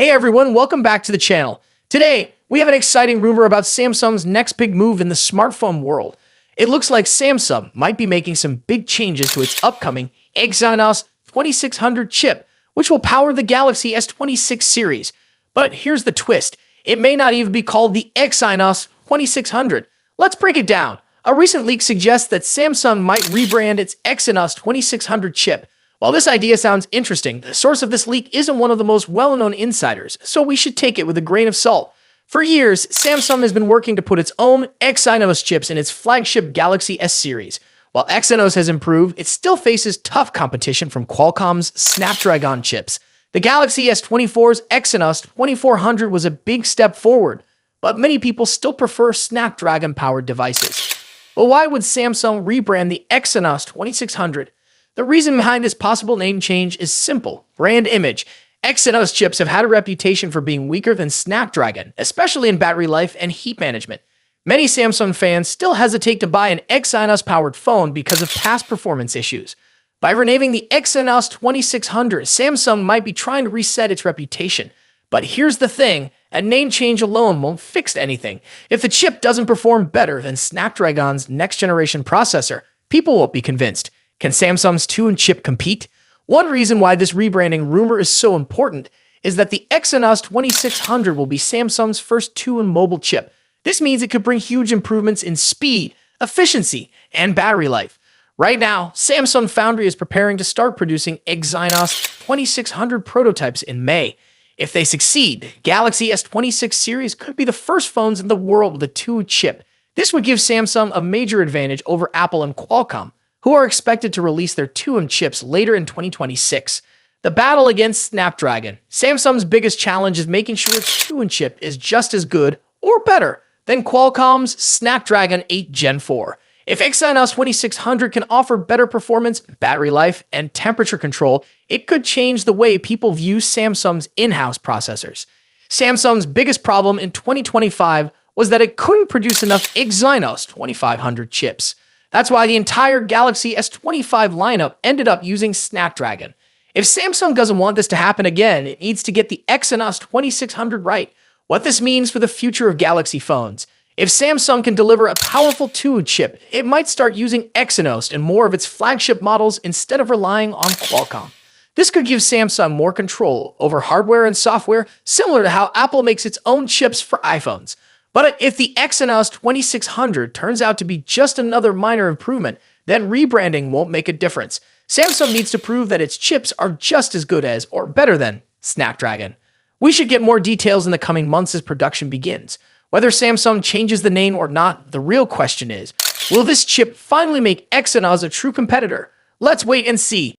Hey everyone, welcome back to the channel. Today, we have an exciting rumor about Samsung's next big move in the smartphone world. It looks like Samsung might be making some big changes to its upcoming Exynos 2600 chip, which will power the Galaxy S26 series. But here's the twist. It may not even be called the Exynos 2600. Let's break it down. A recent leak suggests that Samsung might rebrand its Exynos 2600 chip. While this idea sounds interesting, the source of this leak isn't one of the most well-known insiders, so we should take it with a grain of salt. For years, Samsung has been working to put its own Exynos chips in its flagship Galaxy S series. While Exynos has improved, it still faces tough competition from Qualcomm's Snapdragon chips. The Galaxy S24's Exynos 2400 was a big step forward, but many people still prefer Snapdragon-powered devices. But why would Samsung rebrand the Exynos 2600? The reason behind this possible name change is simple: brand image. Exynos chips have had a reputation for being weaker than Snapdragon, especially in battery life and heat management. Many Samsung fans still hesitate to buy an Exynos-powered phone because of past performance issues. By renaming the Exynos 2600, Samsung might be trying to reset its reputation. But here's the thing, a name change alone won't fix anything. If the chip doesn't perform better than Snapdragon's next-generation processor, people won't be convinced. Can Samsung's 2-in chip compete? One reason why this rebranding rumor is so important is that the Exynos 2600 will be Samsung's first 2-in mobile chip. This means it could bring huge improvements in speed, efficiency, and battery life. Right now, Samsung Foundry is preparing to start producing Exynos 2600 prototypes in May. If they succeed, Galaxy S26 series could be the first phones in the world with a 2-in chip. This would give Samsung a major advantage over Apple and Qualcomm, who are expected to release their 2-in chips later in 2026. The battle against Snapdragon. Samsung's biggest challenge is making sure its 2-in chip is just as good or better than Qualcomm's Snapdragon 8 Gen 4. If Exynos 2600 can offer better performance, battery life, and temperature control, it could change the way people view Samsung's in-house processors. Samsung's biggest problem in 2025 was that it couldn't produce enough Exynos 2500 chips. That's why the entire Galaxy S25 lineup ended up using Snapdragon. If Samsung doesn't want this to happen again, it needs to get the Exynos 2600 right. What this means for the future of Galaxy phones. If Samsung can deliver a powerful 2-in chip, it might start using Exynos in more of its flagship models instead of relying on Qualcomm. This could give Samsung more control over hardware and software, similar to how Apple makes its own chips for iPhones. But if the Exynos 2600 turns out to be just another minor improvement, then rebranding won't make a difference. Samsung needs to prove that its chips are just as good as or better than Snapdragon. We should get more details in the coming months as production begins. Whether Samsung changes the name or not, the real question is, will this chip finally make Exynos a true competitor? Let's wait and see.